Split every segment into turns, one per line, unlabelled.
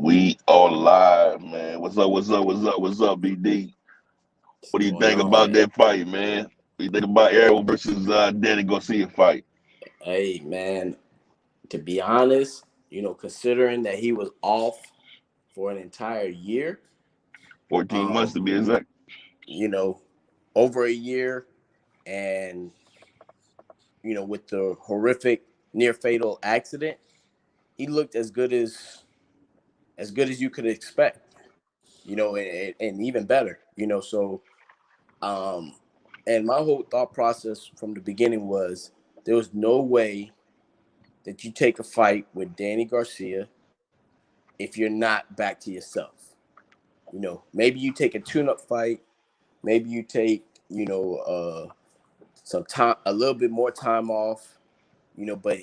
We are live, man. What's up? What's up? What's up? What's up, BD?
What's
What do you
going
think
on,
about
man?
that fight, man? What do you think about Errol versus Danny Garcia fight?
Hey, man, to be honest, considering that he was off for an entire year,
14 months to
um,
be exact.
you know, over a year, and, with the horrific near fatal accident, he looked as good as you could expect, and even better, so um and my whole thought process from the beginning was there was no way that you take a fight with Danny Garcia if you're not back to yourself. Maybe you take a tune-up fight. Maybe you take, some time, a little bit more time off. But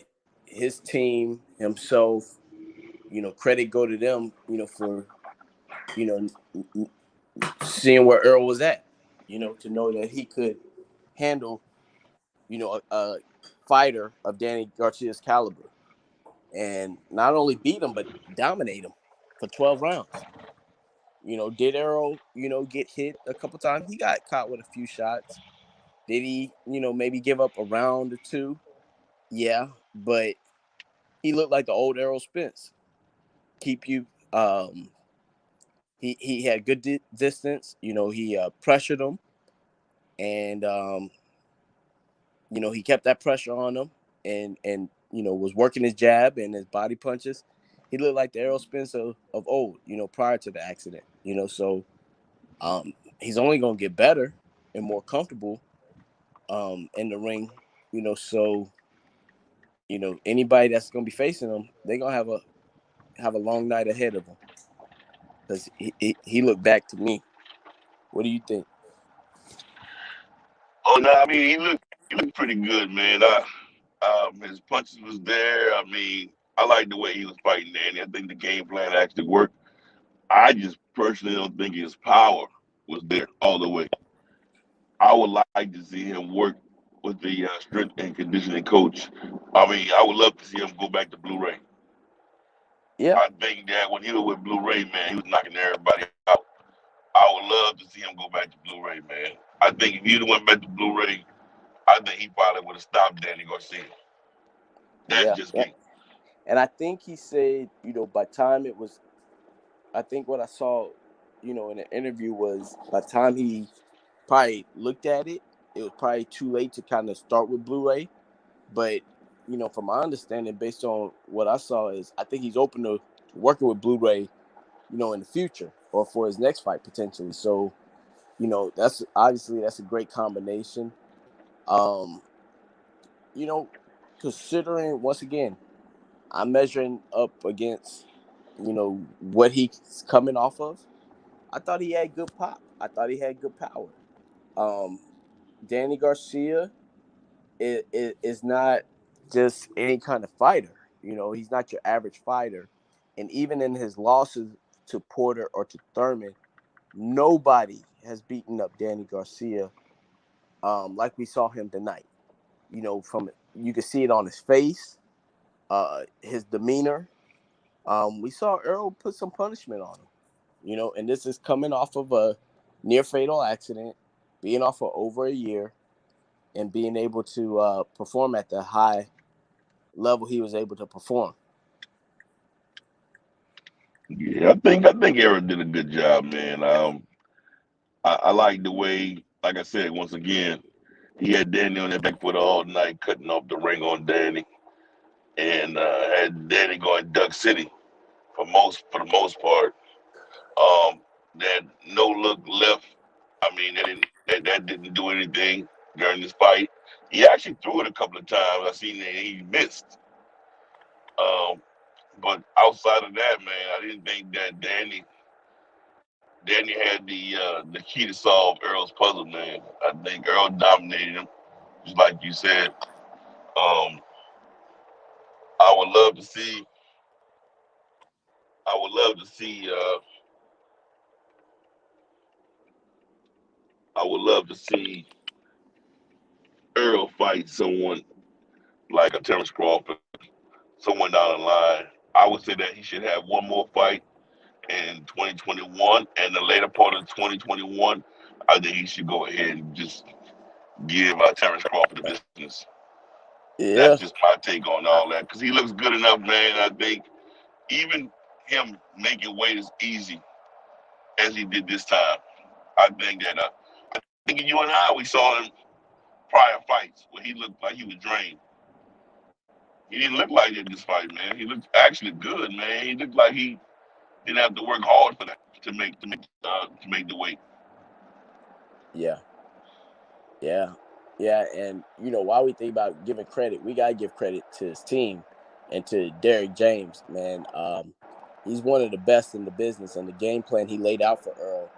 his team, himself, credit go to them. For you know seeing where Earl was at. To know that he could handle, a fighter of Danny Garcia's caliber, and not only beat him but dominate him for 12 rounds. Did Errol, get hit a couple times? He got caught with a few shots. Did he, maybe give up a round or two? Yeah, but he looked like the old Errol Spence. Keep you. He had good distance. He pressured him, and he kept that pressure on him, and was working his jab and his body punches. He looked like the Errol Spence of old. Prior to the accident. So he's only gonna get better and more comfortable in the ring. So anybody that's gonna be facing him, they're gonna have a long night ahead of him because he looked back to me. What do you think?
Oh no, I mean he looked pretty good, man. His punches was there. I mean, I like the way he was fighting Danny. I think the game plan actually worked. I just personally don't think his power was there all the way. I would like to see him work with the strength and conditioning coach. I mean, I would love to see him go back to Blu-ray.
Yeah,
I think that when he was with Blu-ray, man, he was knocking everybody out. I would love to see him go back to Blu-ray, man. I think if he'd have went back to Blu-ray, I think he probably would have stopped Danny Garcia. That's
yeah,
just
yeah.
me.
And I think he said, by time it was, I think what I saw, in an interview was by the time he probably looked at it, it was probably too late to kind of start with Blu-ray. But from my understanding, based on what I saw, is I think he's open to working with Blu-ray, in the future or for his next fight potentially. So that's a great combination. Um, you know, Considering once again, I'm measuring up against what he's coming off of. I thought he had good pop. I thought he had good power. Um, Danny Garcia is not just any kind of fighter. He's not your average fighter. And even in his losses to Porter or to Thurman, nobody has beaten up Danny Garcia like we saw him tonight. From you could see it on his face, his demeanor. We saw Earl put some punishment on him. And this is coming off of a near fatal accident, being off for over a year, and being able to perform at the high level he was able to perform.
Yeah, I think Aaron did a good job, man. I like the way, like I said, once again, he had Danny on that back foot all night, cutting off the ring on Danny, and had Danny going Duck City for the most part. Um, that no look left. I mean, that didn't do anything during this fight. He actually threw it a couple of times. I seen that he missed. Um, but outside of that, man, I didn't think that Danny had the key to solve Earl's puzzle, man. I think Earl dominated him, just like you said. Um, I would love to see. I would love to see. I would love to see Earl fight someone like a Terrence Crawford, someone down the line. I would say that he should have one more fight, in 2021 and the later part of 2021, I think he should go ahead and just give Terrence Crawford the business. That's
Yeah,
just my take on all that because he looks good enough, man. I think even him making weight as easy as he did this time, I think that I think you and I we saw him prior fights where he looked like he was drained. He didn't look like that this fight, man. He looked actually good, man. He looked like he didn't have to work hard for that to make the weight.
yeah, yeah, yeah. And while we think about giving credit, we gotta give credit to his team and to Derek James, man. He's one of the best in the business, and the game plan he laid out for Earl.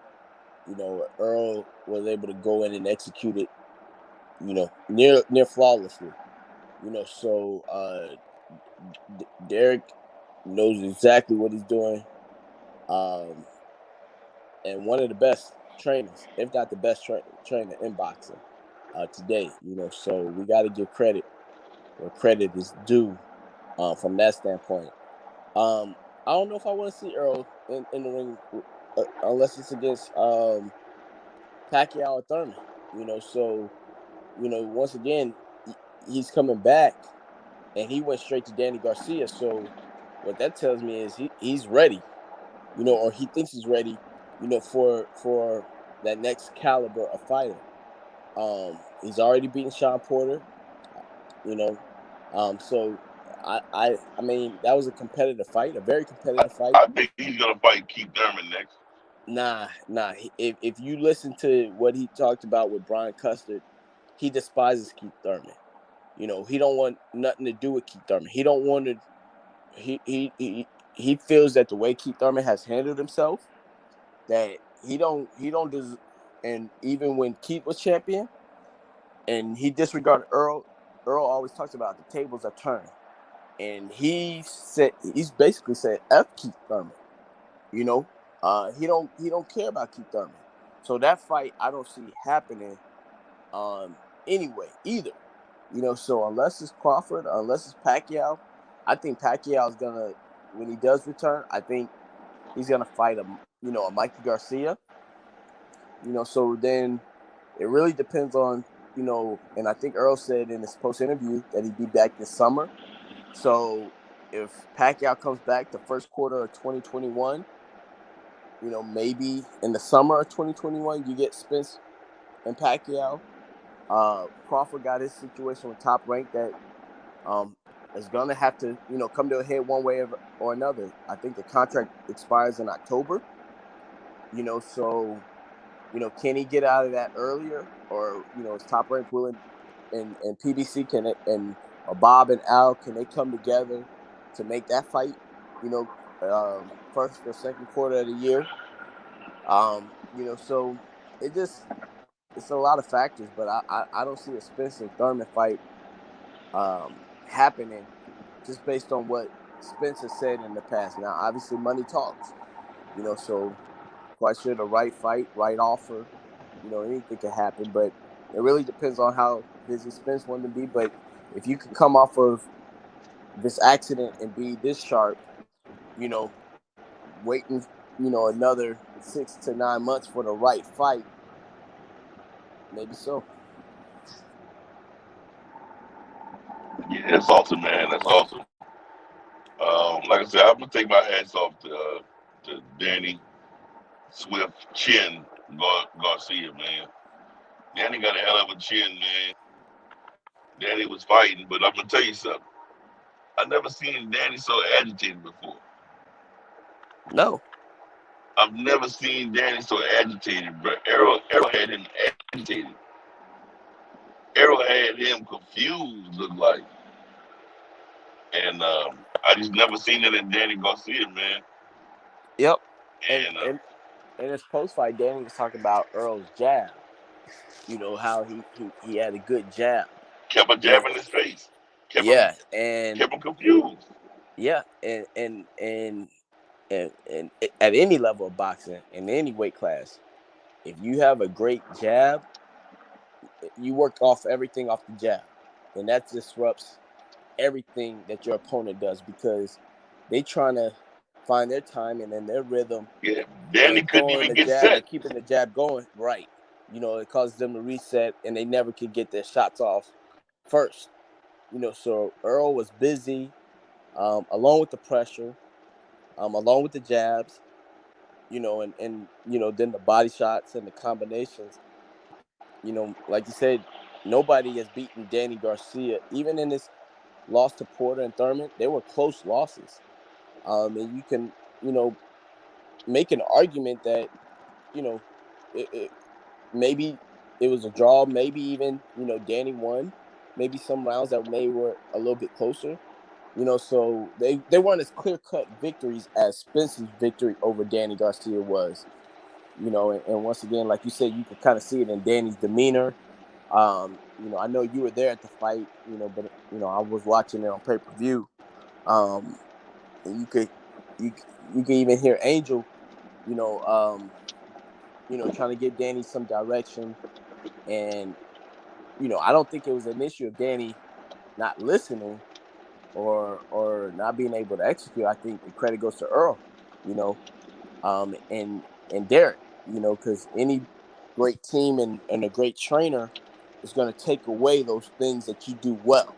Earl was able to go in and execute it, near flawlessly. So Derek knows exactly what he's doing, um, and one of the best trainers, if not the best trainer in boxing today. So we got to give credit where credit is due from that standpoint. I don't know if I want to see Earl in the ring unless it's against Pacquiao or Thurman. So once again, he's coming back, and he went straight to Danny Garcia. So what that tells me is he's ready, or he thinks he's ready, for that next caliber of fighter. He's already beaten Sean Porter, you know. So I mean that was a competitive fight, a very competitive fight.
I think he's gonna fight Keith Thurman next.
Nah. If you listen to what he talked about with Brian Custard, he despises Keith Thurman. He don't want nothing to do with Keith Thurman. He don't want to. He feels that the way Keith Thurman has handled himself, that he don't and even when Keith was champion, and he disregarded Earl. Earl always talks about the tables are turned, and he's basically said F Keith Thurman. He don't care about Keith Thurman. So that fight I don't see happening anyway either. So unless it's Crawford, unless it's Pacquiao, I think Pacquiao is gonna, when he does return, I think he's gonna fight a Mikey Garcia. So then it really depends on, and I think Earl said in his post interview that he'd be back this summer. So if Pacquiao comes back the first quarter of 2021, maybe in the summer of 2021 you get Spence and Pacquiao. Crawford got his situation with Top Rank that is gonna have to, come to a head one way or another. I think the contract expires in October. So can he get out of that earlier, or is Top Rank willing, and PBC and Bob and Al, can they come together to make that fight? First or second quarter of the year. So it's a lot of factors, but I don't see a Spence and Thurman fight happening just based on what Spence has said in the past. Now, obviously, money talks. So quite sure the right fight, right offer, anything can happen. But it really depends on how busy Spence wanted to be. But if you can come off of this accident and be this sharp, waiting, another 6 to 9 months for the right fight, maybe so.
Yeah, that's awesome, man. That's awesome. Like I said, I'm gonna take my hats off to Danny Swift Chin Garcia, man. Danny got a hell of a chin, man. Danny was fighting, but I'm gonna tell you something. I never seen Danny so agitated before.
No.
I've never seen Danny so agitated, bro. Errol had him agitated. Errol had him confused, looked like. And I just never seen it in Danny Garcia, man.
Yep. And
And
and in his post fight, Danny was talking about Earl's jab. How he had a good jab.
kept a
You
jab
know,
in his face. Kept him
yeah, and
kept him confused.
yeah, and at any level of boxing, in any weight class, if you have a great jab, you work off everything off the jab, and that disrupts everything that your opponent does, because they trying to find their time and then their rhythm.
Yeah, Danny
And
couldn't
throwing
even
the
get
jab
set.
and keeping the jab going, right? It causes them to reset, and they never could get their shots off first. So Earl was busy, along with the pressure, along with the jabs, and then the body shots and the combinations. Like you said, nobody has beaten Danny Garcia, even in this loss to Porter and Thurman. They were close losses, and you can, make an argument that, it maybe it was a draw, maybe even, Danny won, maybe some rounds that were a little bit closer, so they weren't as clear-cut victories as Spence's victory over Danny Garcia was, and once again, like you said, you could kind of see it in Danny's demeanor. I know you were there at the fight, but I was watching it on pay-per-view. And you could even hear Angel, you know, um, trying to give Danny some direction. And, I don't think it was an issue of Danny not listening or not being able to execute. I think the credit goes to Earl, you know, and Derek, because any great team and a great trainer is going to take away those things that you do well,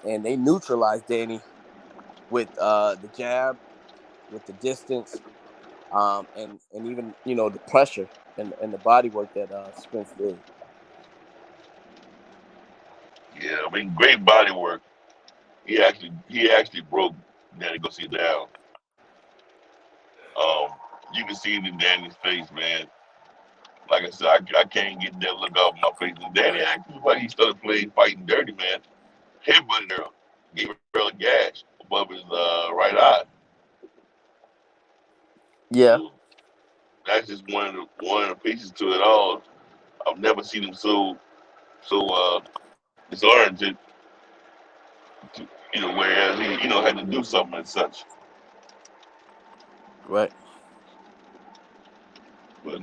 and they neutralized Danny with the jab, with the distance, and even the pressure and the body work that Spence did.
Yeah, I mean, great body work. He actually broke Danny Garcia down. Um, you can see it in Danny's face, man. Like I said, I can't get that look off my face. And Danny actually, like he started playing fighting dirty, man. Headbutted Earl, gave Earl a gash above his right eye.
Yeah,
So that's just one of the pieces to it all. I've never seen him so disoriented, whereas he had to do something and such.
right.
But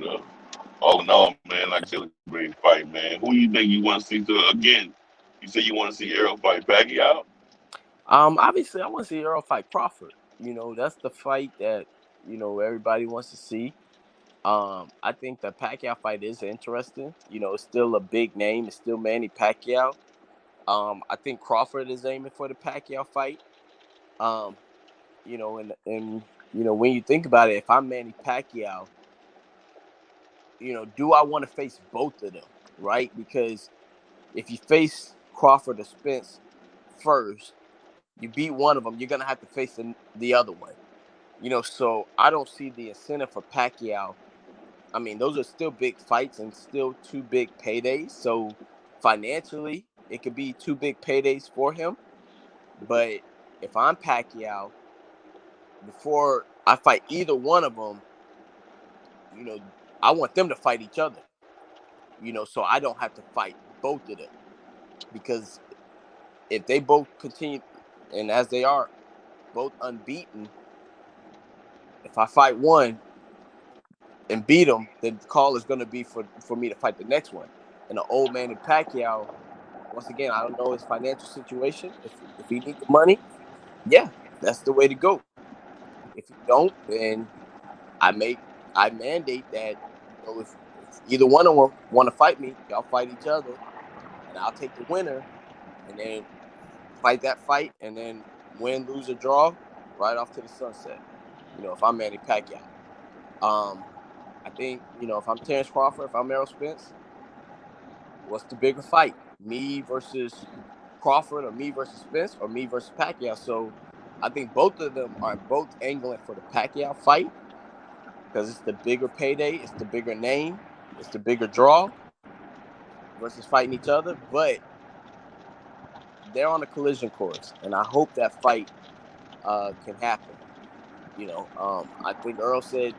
all in all, man, like I said, it was a great fight, man. Who do you think you want to see? So again, you say you want to see Errol fight Pacquiao?
Obviously, I want to see Earl fight Crawford. That's the fight that everybody wants to see. I think the Pacquiao fight is interesting. It's still a big name. It's still Manny Pacquiao. I think Crawford is aiming for the Pacquiao fight. Um, and when you think about it, if I'm Manny Pacquiao, do I want to face both of them, right? Because if you face Crawford or Spence first, you beat one of them, you're gonna have to face the other one. So I don't see the incentive for Pacquiao. I mean, those are still big fights and still two big paydays. So financially, it could be two big paydays for him. But if I'm Pacquiao, before I fight either one of them, you know, I want them to fight each other. So I don't have to fight both of them, because if they both continue, and as they are both unbeaten, if I fight one and beat them, then the call is going to be for me to fight the next one. And the old man in Pacquiao, once again, I don't know his financial situation. If he needs the money, yeah, that's the way to go. If he don't, then I mandate that if either one of them want to fight me, y'all fight each other, and I'll take the winner, and then fight that fight, and then win, lose, or draw, right off to the sunset. If I'm Manny Pacquiao, um, I think if I'm Terrence Crawford, if I'm Errol Spence, what's the bigger fight? Me versus Crawford, or me versus Spence, or me versus Pacquiao? So I think both of them are both angling for the Pacquiao fight because it's the bigger payday, it's the bigger name, it's the bigger draw versus fighting each other. But they're on a collision course, and I hope that fight can happen. I think Earl said,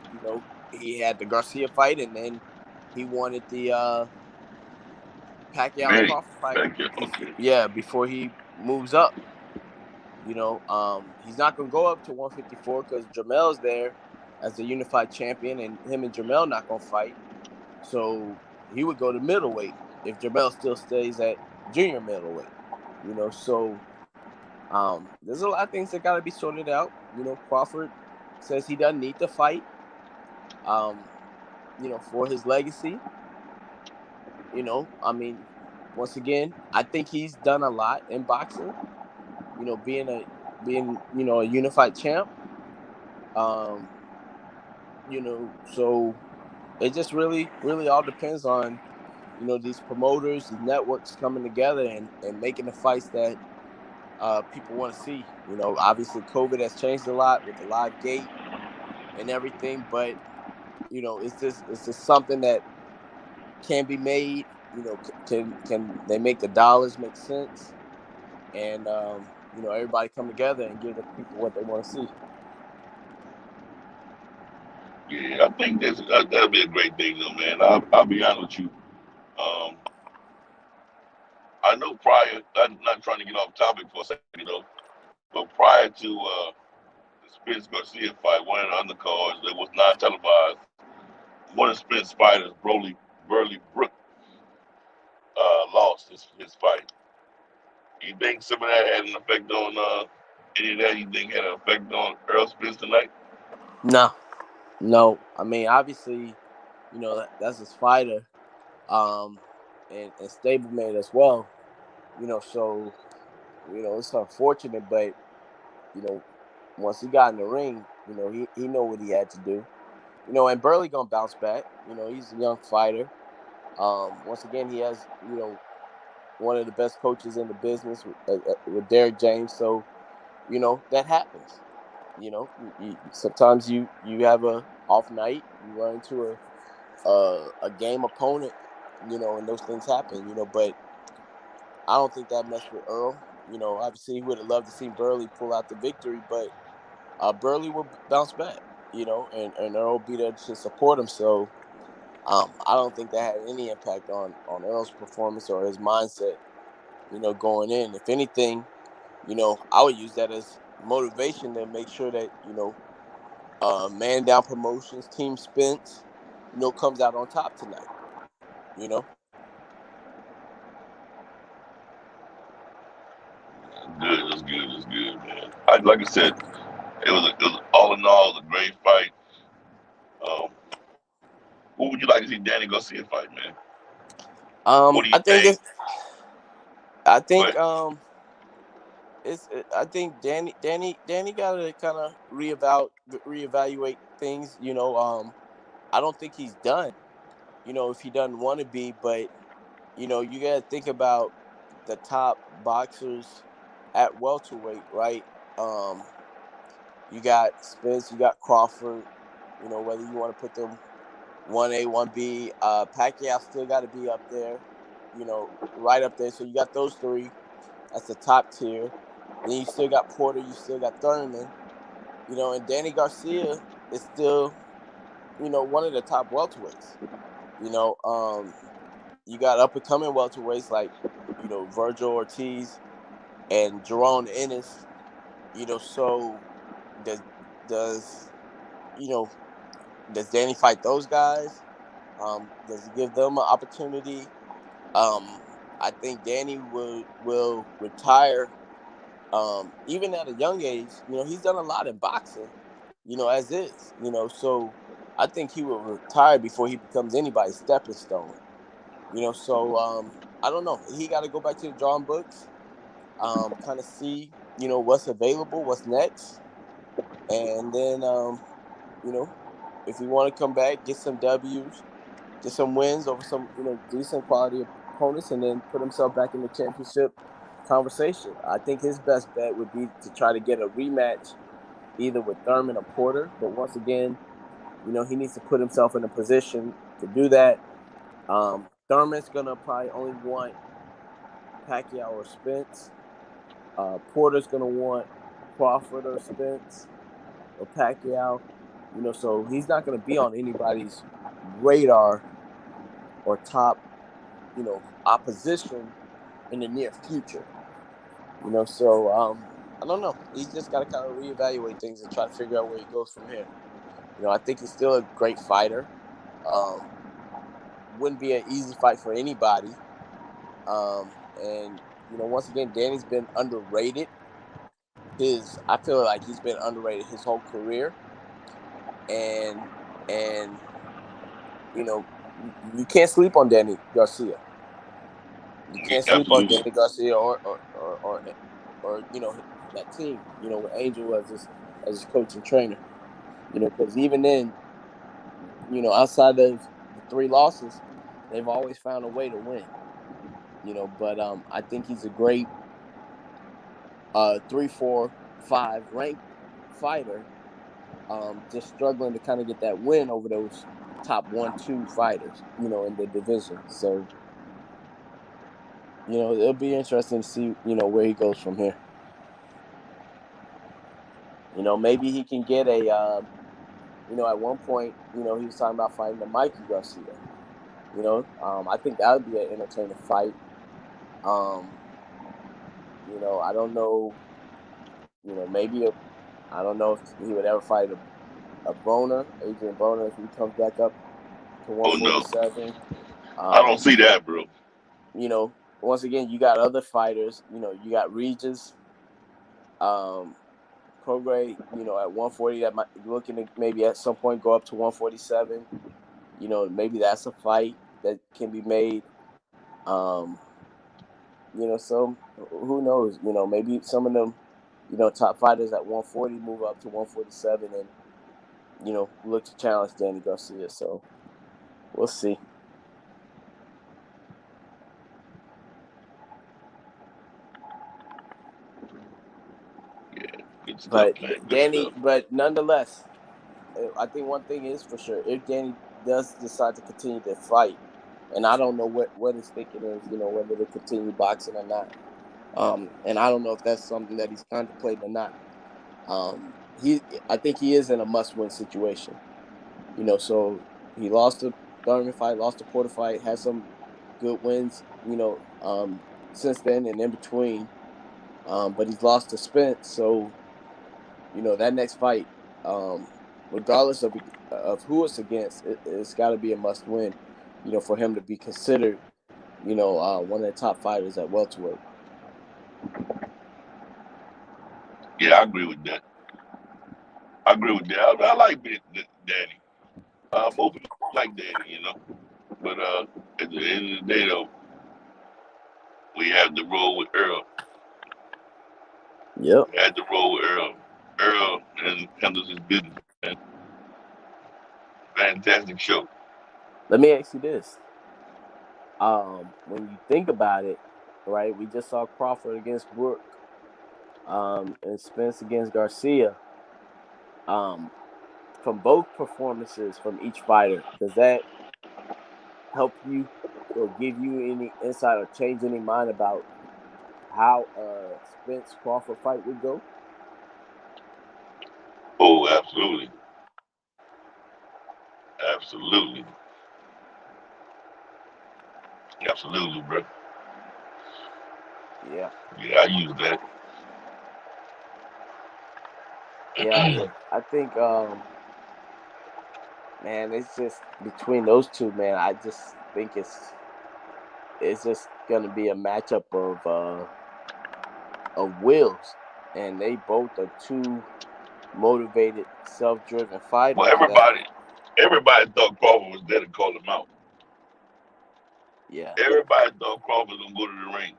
he had the Garcia fight, and then he wanted the Pacquiao
Manny
Crawford fight.
Pacquiao. Okay.
Before he moves up. He's not gonna go up to 154 because Jamel's there as the unified champion, and him and Jamel not gonna fight. So he would go to middleweight if Jamel still stays at junior middleweight. So There's a lot of things that got to be sorted out. Crawford says he doesn't need to fight, for his legacy. I mean, once again, I think he's done a lot in boxing. Being a unified champ. Um, so it just really, really all depends on these promoters, these networks coming together and making the fights that people want to see. Obviously, COVID has changed a lot with the live gate and everything, but it's just something that can be made. Can they make the dollars make sense? And everybody come together and give the people what they want to see.
Yeah, I think that'll be a great thing, though, man. I'll be honest with you. Um, I know prior, I'm not trying to get off topic for a second, but prior to the Spence Garcia fight, one of the undercards that was not televised, one of Spence fighters, Burley Brook, lost his fight. You think some of that had an effect on any of that? You think had an effect on Errol Spence tonight?
No, no. I mean, obviously, that's his fighter, um, and stablemate as well. So it's unfortunate, but you know, once he got in the ring, he know what he had to do. And Burley gonna bounce back. He's a young fighter. Once again, he has one of the best coaches in the business with Derek James. So that happens. Sometimes you have a off night. You run into a game opponent. And those things happen. But I don't think that messed with Earl. Obviously he would have loved to see Burley pull out the victory, but Burley will bounce back. And Earl be there to support him. So I don't think that had any impact on Earl's performance or his mindset. Going in. If anything, I would use that as motivation to make sure that Man Down Promotions, Team Spence, comes out on top tonight. You know.
Good, that's good, that's good, man. Like I said, it was all in all a great fight. Um, who would you like to see Danny Garcia fight, man? What do you
I think
think?
it's. I think
But
I think Danny got to kind of reevaluate things. I don't think he's done. If he doesn't want to be, but you got to think about the top boxers at welterweight, right? Um, you got Spence, you got Crawford. Whether you want to put them 1A, 1B. Pacquiao still got to be up there. Right up there. So you got those three. That's the top tier. Then you still got Porter. You still got Thurman. And Danny Garcia is still one of the top welterweights. You know, um, you got up and coming welterweights like Virgil Ortiz and Jerome Ennis. So does does you know does Danny fight those guys? Does he give them an opportunity? I think Danny will retire. Even at a young age, he's done a lot in boxing. As is. So I think he will retire before he becomes anybody's stepping stone. So I don't know. He got to go back to the drawing books, kind of see what's available, what's next, and then you know if he want to come back, get some W's, get some wins over some decent quality opponents, and then put himself back in the championship conversation. I think his best bet would be to try to get a rematch either with Thurman or Porter. But once again, he needs to put himself in a position to do that. Thurman's gonna probably only want Pacquiao or Spence. Porter's gonna want Crawford or Spence or Pacquiao. So he's not gonna be on anybody's radar or top, opposition in the near future. So I don't know. He's just got to kind of reevaluate things and try to figure out where he goes from here. I think he's still a great fighter. Um, wouldn't be an easy fight for anybody. And once again, Danny's been underrated. I feel like he's been underrated his whole career, and you can't sleep on Danny Garcia. You can't sleep on
Absolutely.
Danny Garcia or that team. With Angel as his coach and trainer. Because even then, outside of the 3 losses, they've always found a way to win. But I think he's a great 3, 4, 5 ranked fighter. Just struggling to kind of get that win over those top 1, 2 fighters, in the division. So, it'll be interesting to see, where he goes from here. Maybe he can get at one point, he was talking about fighting the Mikey Garcia. I think that would be an entertaining fight. I don't know, I don't know if he would ever fight a Broner, Adrian Broner, if he comes back up to
Oh no,
147.
I don't see that, bro.
Once again, you got other fighters. You got Regis, Prograis, at 140 that might looking to maybe at some point go up to 147. Maybe that's a fight that can be made. So who knows? Maybe some of them, top fighters at 140 move up to 147 and, look to challenge Danny Garcia. So we'll see.
Yeah, good stuff, man. Good stuff.
But nonetheless, I think one thing is for sure: if Danny does decide to continue to fight, and I don't know what his thinking is, whether to continue boxing or not. And I don't know if that's something that he's contemplating or not. I think he is in a must-win situation. So he lost the Thurman fight, lost the Porter fight, had some good wins, since then and in between. But he's lost to Spence, so that next fight, regardless of who it's against, it's got to be a must-win. For him to be considered, one of the top fighters at welterweight.
Yeah, I agree with that. I agree with that. I like Danny. Most people like Danny. But at the end of the day, though, we have to roll with Earl.
Yep.
We had to roll with Earl. Earl and handles his business, man. Fantastic show.
Let me ask you this: when you think about it, right? We just saw Crawford against Brook, and Spence against Garcia. From both performances from each fighter, does that help you or give you any insight or change any mind about how Spence Crawford fight would go?
Oh, absolutely. Absolutely. Absolutely, bro.
Yeah.
Yeah, I use that.
Yeah, I think man, it's just between those two, man, I just think it's just gonna be a matchup of wills. And they both are two motivated, self-driven
Well,
fighters that,
everybody thought Crawford was there to call him out.
yeah,
Everybody thought Crawford was gonna go to the ring,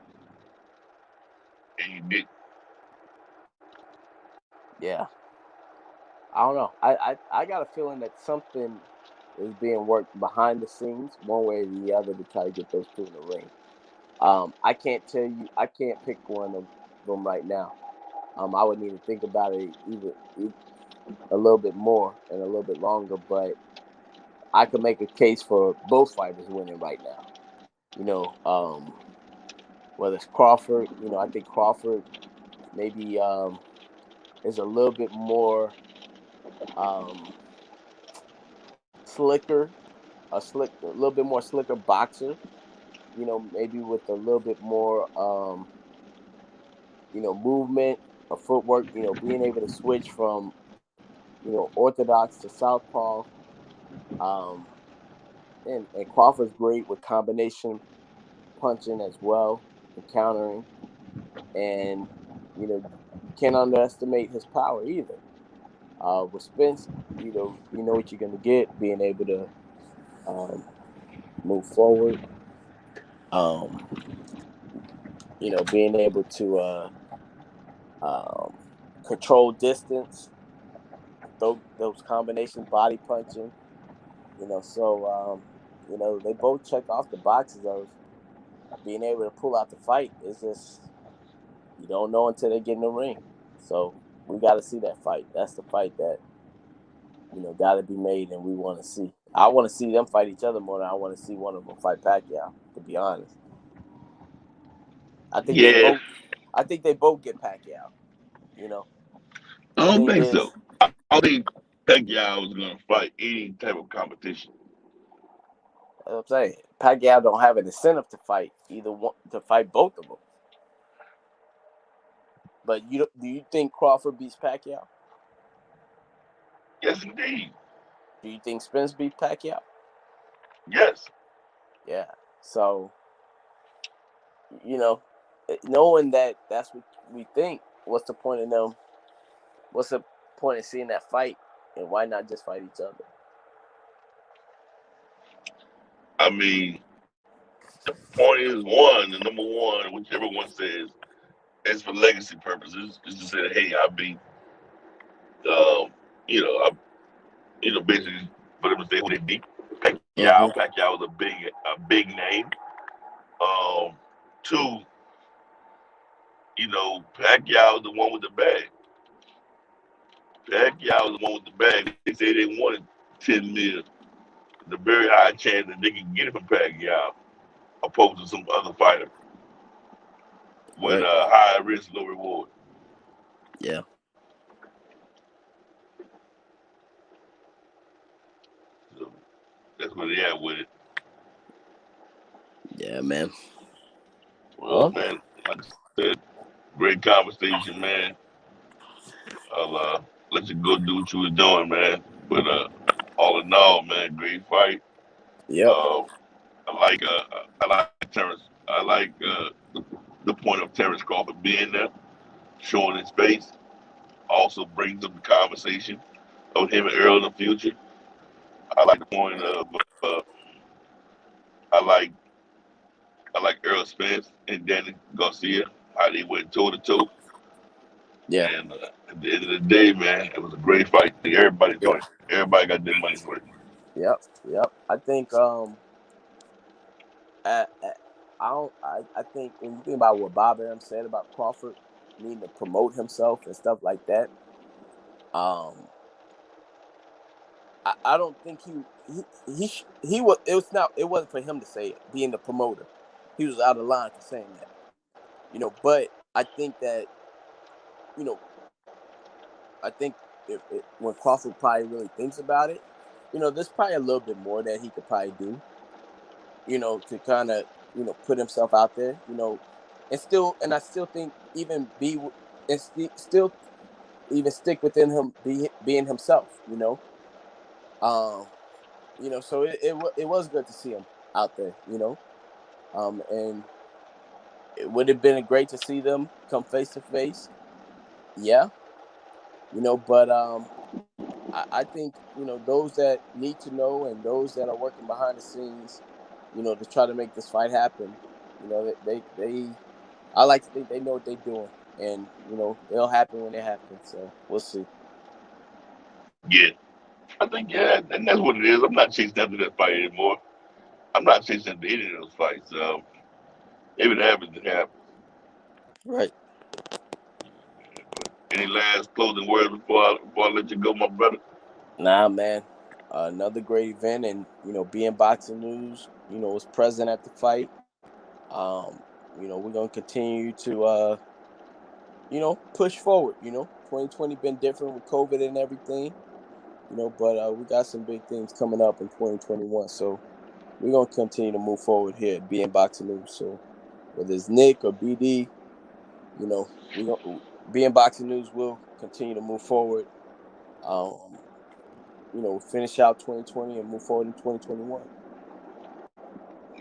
and he did.
yeah. I don't know. I got a feeling that something is being worked behind the scenes, one way or the other, to try to get those two in the ring. I can't tell you. I can't pick one of them right now. I would need to think about it either a little bit more and a little bit longer, but I could make a case for both fighters winning right now. Whether it's Crawford, I think Crawford maybe is a little bit more um, slicker, a little bit more slicker boxer. Maybe with a little bit more, movement or footwork. Being able to switch from, orthodox to southpaw. Um, and Crawford's great with combination punching as well and countering. And can't underestimate his power either. With Spence, you know what you're gonna get, being able to move forward. Um, being able to um, control distance, those combinations, body punching. So they both check off the boxes of being able to pull out the fight. It's just you don't know until they get in the ring. So we got to see that fight. That's the fight that got to be made, and we want to see. I want to see them fight each other more than I want to see one of them fight Pacquiao. To be honest, I think they
Yeah,
both. I think they both get Pacquiao. You know,
I
the
don't
thing
think
is,
so. I don't think Pacquiao was gonna fight any type of competition.
I'm saying Pacquiao don't have an incentive to fight either one, to fight both of them. But do you think Crawford beats Pacquiao?
Yes, indeed.
Do you think Spence beats Pacquiao?
Yes.
Yeah. So, knowing that that's what we think, what's the point of them? What's the point of seeing that fight? And why not just fight each other?
I mean, the point is one, the number one, whichever one says, it's for legacy purposes. Just to say, hey, I beat, um, I, basically for them to say who they beat. Pacquiao.
Mm-hmm.
Pacquiao was a big name. Um, Two, Pacquiao is the one with the bag. Pacquiao is the one with the bag. They say they wanted 10 million. The very high chance that they can get it from Pacquiao, opposed to some other fighter with
Right.
a high risk, low reward.
Yeah.
So that's where they at with it.
Yeah, man.
Well,
Well,
man, like I said, great conversation, man. I'll let you go do what you was doing, man. But all in all, man, great fight.
yep.
Uh, I like Terrence. I like the point of Terrence Crawford being there, showing his face. Also brings up the conversation of him and Earl in the future. I like the point of I like I like Errol Spence and Danny Garcia, how they went toe to toe.
Yeah.
And at the end of the day, man, it was a great fight. I think everybody
Yeah.
enjoyed it. Everybody got their money's worth.
Yep. Yep. I think I, I don't. I think when you think about what Bob Arum said about Crawford needing to promote himself and stuff like that, um, I don't think he was. It was not. It wasn't for him to say it. Being the promoter, he was out of line for saying that. But I think that you know. I think when Crawford probably really thinks about it, there's probably a little bit more that he could probably do. To kind of put himself out there. And I still think even be and still even stick within him being himself. Um, so it was good to see him out there. And it would have been great to see them come face to face. Yeah, but I think those that need to know and those that are working behind the scenes, to try to make this fight happen. They I like to think they know what they're doing, and it'll happen when it happens. So we'll see.
Yeah. I think, yeah, and that's what it is. I'm not chasing after that fight anymore. I'm not chasing after any of those fights. If it happens, it happens.
Right.
Any last closing words before I let you go, my brother?
Nah, man. Another great event, and being boxing news, was present at the fight. We're gonna continue to push forward. 2020 been different with COVID and everything. But we got some big things coming up in 2021. So we're gonna continue to move forward here at being boxing news. So whether it's Nick or BD, we gonna being boxing news will continue to move forward. Um, finish out 2020 and move forward in 2021.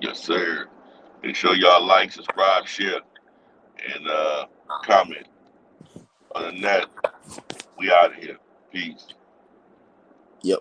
Yes, sir. Make sure y'all like, subscribe, share, and comment. Other than that, we out of here. Peace.
Yep.